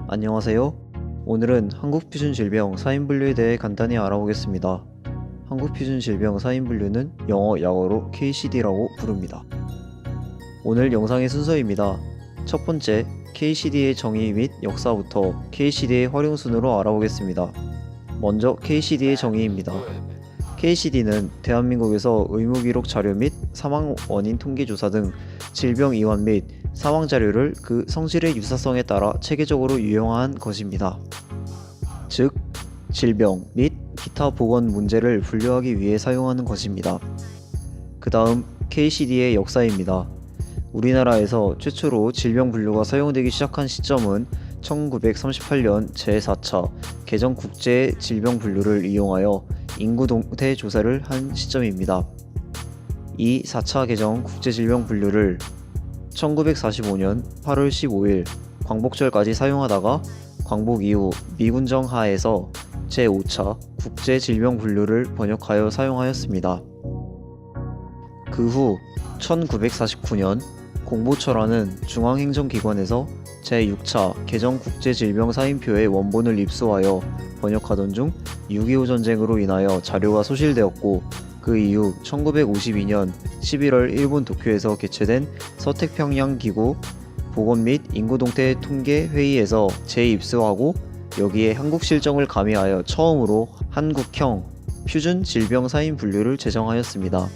안녕하세요. 오늘은 한국표준질병 사인분류에 대해 간단히 알아보겠습니다. 한국표준질병 사인분류는 영어 약어로 KCD라고 부릅니다. 오늘 영상의 순서입니다. 첫 번째, KCD의 정의 및 역사부터 KCD의 활용 순으로 알아보겠습니다. 먼저 KCD의 정의입니다. KCD는 대한민국에서 의무기록 자료 및 사망 원인 통계조사 등 질병 이완 및 사망 자료를 그 성질의 유사성에 따라 체계적으로 유형화한 것입니다. 즉, 질병 및 기타 보건 문제를 분류하기 위해 사용하는 것입니다. 그 다음 KCD의 역사입니다. 우리나라에서 최초로 질병 분류가 사용되기 시작한 시점은 1938년 제4차 개정 국제 질병 분류를 이용하여 인구 동태 조사를 한 시점입니다. 이 4차 개정 국제 질병 분류를 1945년 8월 15일 광복절까지 사용하다가 광복 이후 미군정 하에서 제5차 국제 질병 분류를 번역하여 사용하였습니다. 그 후 1949년 공보처라는 중앙행정기관에서 제6차 개정 국제질병 사인표의 원본을 입수하여 번역하던 중 6.25 전쟁으로 인하여 자료가 소실되었고, 그 이후 1952년 11월 일본 도쿄에서 개최된 서태평양기구 보건 및 인구동태 통계회의에서 재입수하고 여기에 한국 실정을 가미하여 처음으로 한국형 표준 질병 사인 분류를 제정하였습니다.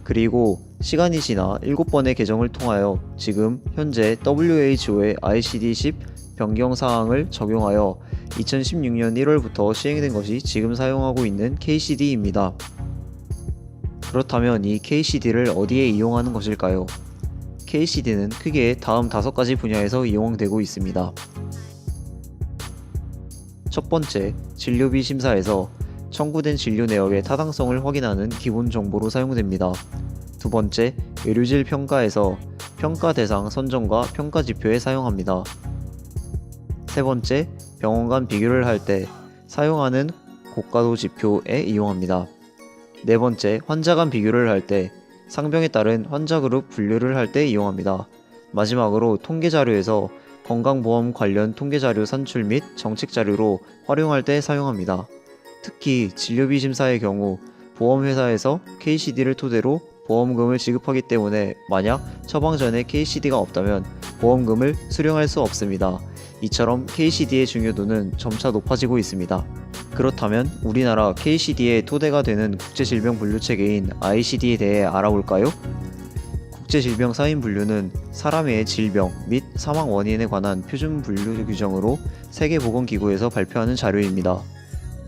그리고 시간이 지나 7번의 개정을 통하여 지금 현재 WHO의 ICD-10 변경사항을 적용하여 2016년 1월부터 시행된 것이 지금 사용하고 있는 KCD입니다. 그렇다면 이 KCD를 어디에 이용하는 것일까요? KCD는 크게 다음 5가지 분야에서 이용되고 있습니다. 첫 번째, 진료비 심사에서 청구된 진료 내역의 타당성을 확인하는 기본 정보로 사용됩니다. 두 번째, 의료질 평가에서 평가 대상 선정과 평가 지표에 사용합니다. 세 번째, 병원 간 비교를 할 때 사용하는 고가도 지표에 이용합니다. 네 번째, 환자 간 비교를 할 때 상병에 따른 환자 그룹 분류를 할 때 이용합니다. 마지막으로 통계 자료에서 건강보험 관련 통계 자료 산출 및 정책 자료로 활용할 때 사용합니다. 특히 진료비 심사의 경우 보험회사에서 KCD를 토대로 보험금을 지급하기 때문에 만약 처방 전에 KCD가 없다면 보험금을 수령할 수 없습니다. 이처럼 KCD의 중요도는 점차 높아지고 있습니다. 그렇다면 우리나라 KCD의 토대가 되는 국제질병분류체계인 ICD에 대해 알아볼까요? 국제질병 사인 분류는 사람의 질병 및 사망 원인에 관한 표준 분류 규정으로 세계보건기구에서 발표하는 자료입니다.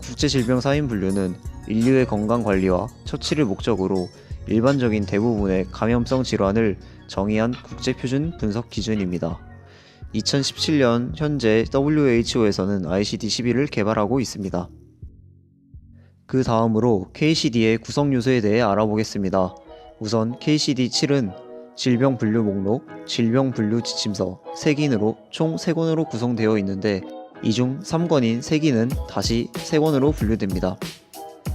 국제질병 사인 분류는 인류의 건강 관리와 처치를 목적으로 일반적인 대부분의 감염성 질환을 정의한 국제표준 분석 기준입니다. 2017년 현재 WHO에서는 ICD-11을 개발하고 있습니다. 그 다음으로 KCD의 구성 요소에 대해 알아보겠습니다. 우선 KCD-7은 질병 분류 목록, 질병 분류 지침서 3긴으로 총 3권으로 구성되어 있는데 이 중 3권인 3기는 다시 3권으로 분류됩니다.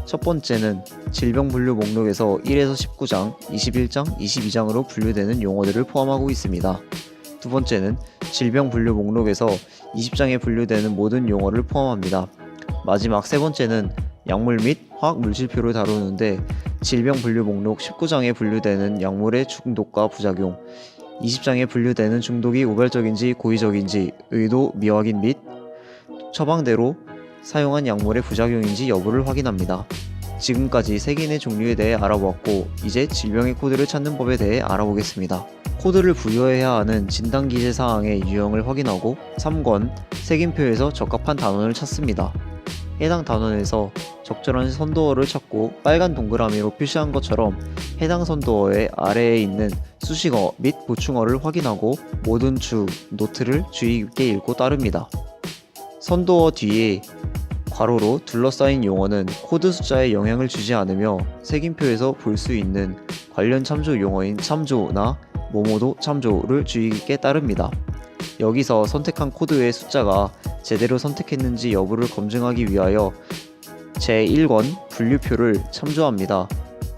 첫 번째는 질병 분류 목록에서 1에서 19장, 21장, 22장으로 분류되는 용어들을 포함하고 있습니다. 두 번째는 질병 분류 목록에서 20장에 분류되는 모든 용어를 포함합니다. 마지막 세 번째는 약물 및 화학 물질표를 다루는데 질병 분류 목록 19장에 분류되는 약물의 중독과 부작용, 20장에 분류되는 중독이 우발적인지 고의적인지 의도 미확인 및 처방대로 사용한 약물의 부작용인지 여부를 확인합니다. 지금까지 3개의 종류에 대해 알아보았고, 이제 질병의 코드를 찾는 법에 대해 알아보겠습니다. 코드를 부여해야 하는 진단기재 사항의 유형을 확인하고 3권 색인표에서 적합한 단원을 찾습니다. 해당 단원에서 적절한 선도어를 찾고 빨간 동그라미로 표시한 것처럼 해당 선도어의 아래에 있는 수식어 및 보충어를 확인하고 모든 주, 노트를 주의 깊게 읽고 따릅니다. 선도어 뒤에 괄호로 둘러싸인 용어는 코드 숫자에 영향을 주지 않으며 색인표에서 볼 수 있는 관련 참조 용어인 참조나 뭐뭐도 참조를 주의 깊게 따릅니다. 여기서 선택한 코드의 숫자가 제대로 선택했는지 여부를 검증하기 위하여 제1권 분류표를 참조합니다.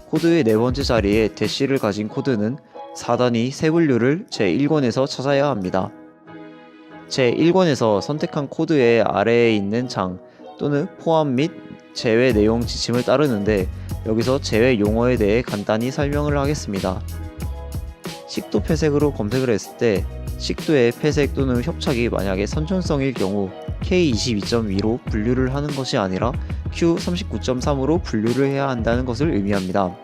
코드의 네 번째 자리에 대시를 가진 코드는 4단위 세 분류를 제1권에서 찾아야 합니다. 제1권에서 선택한 코드의 아래에 있는 장 또는 포함 및 제외 내용 지침을 따르는데 여기서 제외 용어에 대해 간단히 설명을 하겠습니다. 식도 폐색으로 검색을 했을 때 식도의 폐색 또는 협착이 만약에 선천성일 경우 K22.2로 분류를 하는 것이 아니라 Q39.3으로 분류를 해야 한다는 것을 의미합니다.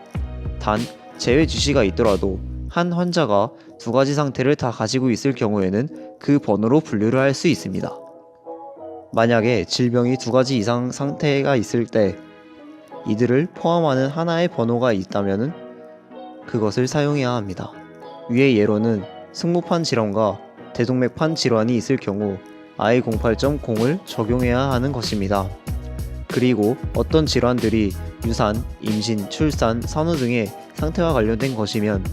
단, 제외 지시가 있더라도 한 환자가 두 가지 상태를 다 가지고 있을 경우에는 그 번호로 분류를 할 수 있습니다. 만약에 질병이 두 가지 이상 상태가 있을 때 이들을 포함하는 하나의 번호가 있다면 그것을 사용해야 합니다. 위의 예로는 승모판 질환과 대동맥판 질환이 있을 경우 I08.0을 적용해야 하는 것입니다. 그리고 어떤 질환들이 유산, 임신, 출산, 산후 등의 상태와 관련된 것이면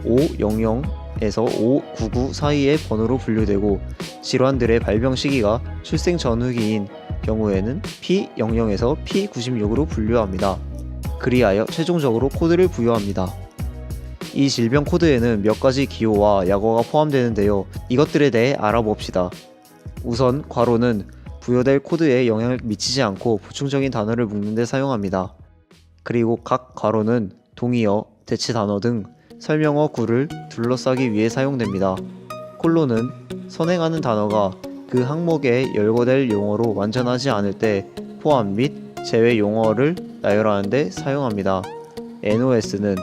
500에서 599 사이의 번호로 분류되고 질환들의 발병 시기가 출생 전후기인 경우에는 P00에서 P96으로 분류합니다. 그리하여 최종적으로 코드를 부여합니다. 이 질병 코드에는 몇 가지 기호와 약어가 포함되는데요. 이것들에 대해 알아봅시다. 우선 괄호는 부여될 코드에 영향을 미치지 않고 보충적인 단어를 묶는 데 사용합니다. 그리고 각 괄호는 동의어, 대체 단어 등 설명어 구를 둘러싸기 위해 사용됩니다. 콜론은 선행하는 단어가 그 항목에 열거될 용어로 완전하지 않을 때 포함 및 제외 용어를 나열하는 데 사용합니다. NOS는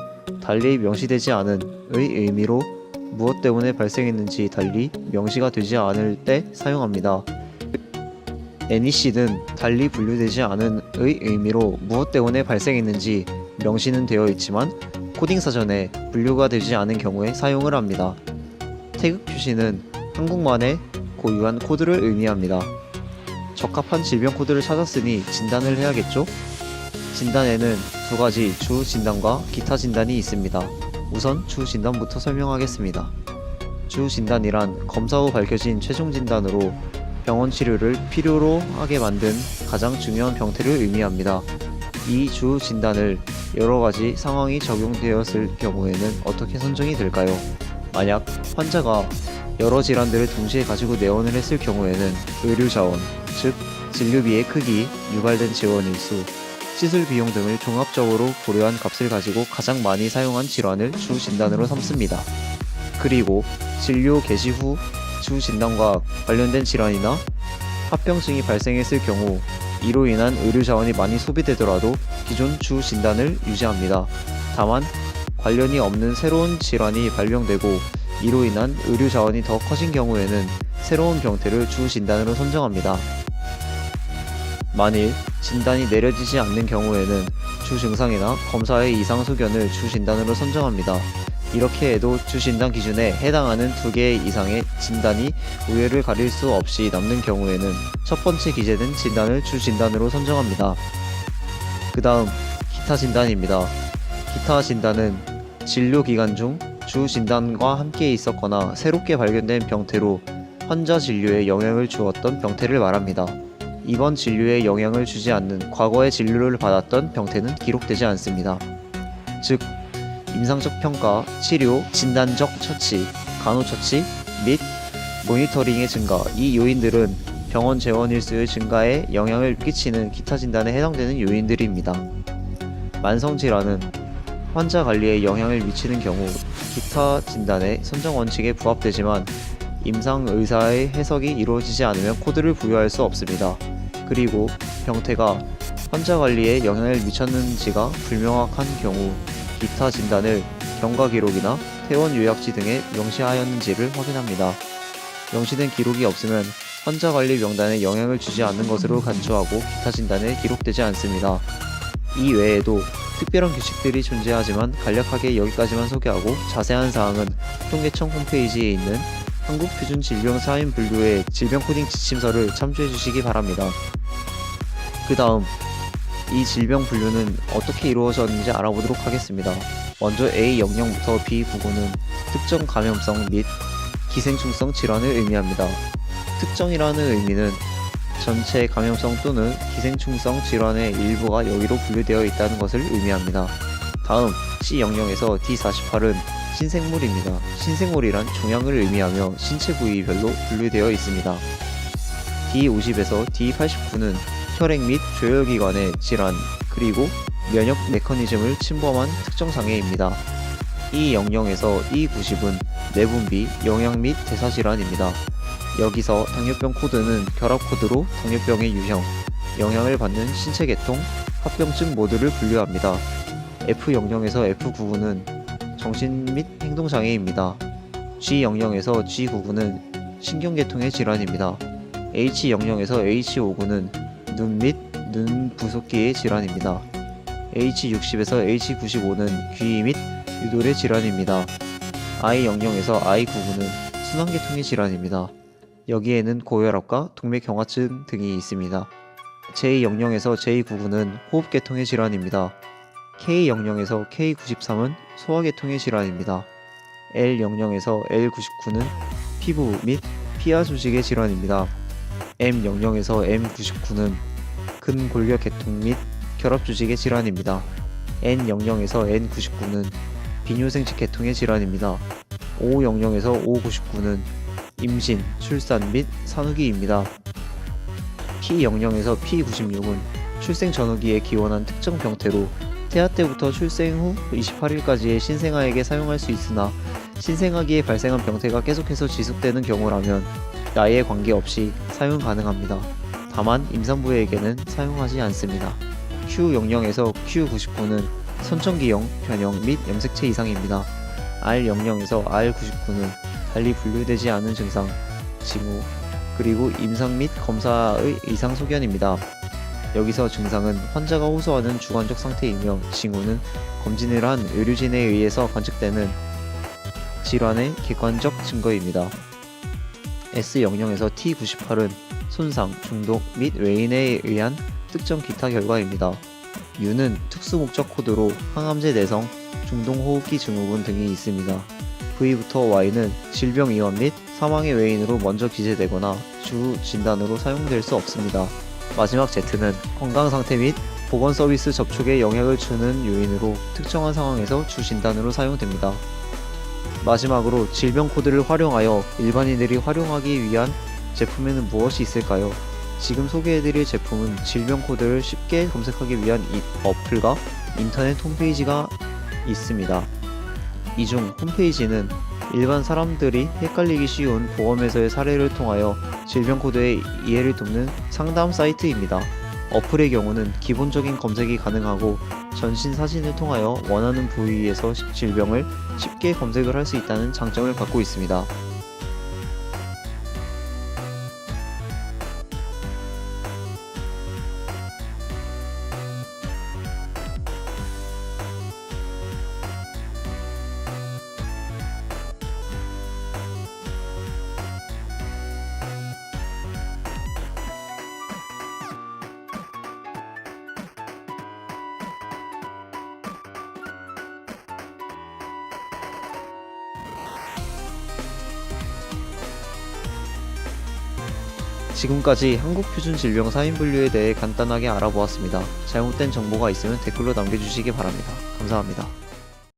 달리 명시되지 않은 의 의미로 무엇 때문에 발생했는지 달리 명시가 되지 않을 때 사용합니다. NEC는 달리 분류되지 않은 의 의미로 무엇 때문에 발생했는지 명시는 되어 있지만 코딩 사전에 분류가 되지 않은 경우에 사용을 합니다. 태극 표시는 한국만의 고유한 코드를 의미합니다. 적합한 질병 코드를 찾았으니 진단을 해야겠죠? 진단에는 두 가지 주 진단과 기타 진단이 있습니다. 우선 주 진단부터 설명하겠습니다. 주 진단이란 검사 후 밝혀진 최종 진단으로 병원 치료를 필요로 하게 만든 가장 중요한 병태를 의미합니다. 이 주 진단을 여러 가지 상황이 적용되었을 경우에는 어떻게 선정이 될까요? 만약 환자가 여러 질환들을 동시에 가지고 내원을 했을 경우에는 의료 자원, 즉 진료비의 크기, 유발된 재원 일수, 시술 비용 등을 종합적으로 고려한 값을 가지고 가장 많이 사용한 질환을 주 진단으로 삼습니다. 그리고 진료 개시 후 주 진단과 관련된 질환이나 합병증이 발생했을 경우 이로 인한 의료 자원이 많이 소비되더라도 기존 주 진단을 유지합니다. 다만 관련이 없는 새로운 질환이 발병되고 이로 인한 의료 자원이 더 커진 경우에는 새로운 병태를 주 진단으로 선정합니다. 만일 진단이 내려지지 않는 경우에는 주 증상이나 검사의 이상 소견을 주 진단으로 선정합니다. 이렇게 해도 주 진단 기준에 해당하는 두 개 이상의 진단이 우열을 가릴 수 없이 남는 경우에는 첫 번째 기재된 진단을 주 진단으로 선정합니다. 그 다음 기타 진단입니다. 기타 진단은 진료 기간 중 주 진단과 함께 있었거나 새롭게 발견된 병태로 환자 진료에 영향을 주었던 병태를 말합니다. 이번 진료에 영향을 주지 않는 과거의 진료를 받았던 병태는 기록되지 않습니다. 즉, 임상적 평가, 치료, 진단적 처치, 간호처치 및 모니터링의 증가, 이 요인들은 병원 재원 일수의 증가에 영향을 끼치는 기타 진단에 해당되는 요인들입니다. 만성질환은 환자 관리에 영향을 미치는 경우 기타 진단의 선정 원칙에 부합되지만 임상 의사의 해석이 이루어지지 않으면 코드를 부여할 수 없습니다. 그리고 병태가 환자 관리에 영향을 미쳤는지가 불명확한 경우 기타 진단을 경과 기록이나 퇴원 요약지 등에 명시하였는지를 확인합니다. 명시된 기록이 없으면 환자 관리 명단에 영향을 주지 않는 것으로 간주하고 기타 진단에 기록되지 않습니다. 이 외에도 특별한 규칙들이 존재하지만 간략하게 여기까지만 소개하고 자세한 사항은 통계청 홈페이지에 있는 한국표준질병 사인 분류의 질병 코딩 지침서를 참조해 주시기 바랍니다. 그 다음 이 질병 분류는 어떻게 이루어졌는지 알아보도록 하겠습니다. 먼저 A00부터 B99는 특정 감염성 및 기생충성 질환을 의미합니다. 특정이라는 의미는 전체 감염성 또는 기생충성 질환의 일부가 여기로 분류되어 있다는 것을 의미합니다. 다음 C00에서 D48은 신생물입니다. 신생물이란 종양을 의미하며 신체 부위별로 분류되어 있습니다. D50에서 D89는 혈액 및 조혈기관의 질환 그리고 면역 메커니즘을 침범한 특정 장애입니다. E00에서 E90은 내분비, 영양 및 대사질환입니다. 여기서 당뇨병 코드는 결합 코드로 당뇨병의 유형, 영향을 받는 신체 계통, 합병증 모두를 분류합니다. F00에서 F99는 정신 및 행동장애입니다. G00에서 G99는 신경계통의 질환입니다. H00에서 H59는 눈 및 눈 부속기의 질환입니다. H60에서 H95는 귀 및 유돌의 질환입니다. I00에서 I99는 순환계통의 질환입니다. 여기에는 고혈압과 동맥경화증 등이 있습니다. J00에서 J99는 호흡계통의 질환입니다. K00에서 K93은 소화계통의 질환입니다. L00에서 L99는 피부 및 피하 조직의 질환입니다. M00에서 M99는 근골격계통 및 결합 조직의 질환입니다. N00에서 N99는 비뇨생殖 계통의 질환입니다. O00에서 O99는 임신, 출산 및 산후기입니다. P00에서 P96은 출생 전후기에 기원한 특정 병태로 태아 때부터 출생 후 28일까지의 신생아에게 사용할 수 있으나 신생아기에 발생한 병태가 계속해서 지속되는 경우라면 나이에 관계없이 사용 가능합니다. 다만 임산부에게는 사용하지 않습니다. Q00에서 Q99는 선천기형, 변형 및 염색체 이상입니다. R00에서 R99는 달리 분류되지 않은 증상, 징후, 그리고 임상 및 검사의 이상 소견입니다. 여기서 증상은 환자가 호소하는 주관적 상태이며 징후는 검진을 한 의료진에 의해서 관측되는 질환의 객관적 증거입니다. S00에서 T98은 손상, 중독 및 외인에 의한 특정 기타 결과입니다. U는 특수목적 코드로 항암제 내성, 중동호흡기 증후군 등이 있습니다. V부터 Y는 질병 이완 및 사망의 외인으로 먼저 기재되거나 주 진단으로 사용될 수 없습니다. 마지막 Z는 건강 상태 및 보건 서비스 접촉에 영향을 주는 요인으로 특정한 상황에서 주 진단으로 사용됩니다. 마지막으로 질병 코드를 활용하여 일반인들이 활용하기 위한 제품에는 무엇이 있을까요? 지금 소개해드릴 제품은 질병 코드를 쉽게 검색하기 위한 어플과 인터넷 홈페이지가 있습니다. 이 중 홈페이지는 일반 사람들이 헷갈리기 쉬운 보험회사의 사례를 통하여 질병 코드의 이해를 돕는 상담 사이트입니다. 어플의 경우는 기본적인 검색이 가능하고 전신 사진을 통하여 원하는 부위에서 질병을 쉽게 검색을 할 수 있다는 장점을 갖고 있습니다. 지금까지 한국표준질병 4인 분류에 대해 간단하게 알아보았습니다. 잘못된 정보가 있으면 댓글로 남겨주시기 바랍니다. 감사합니다.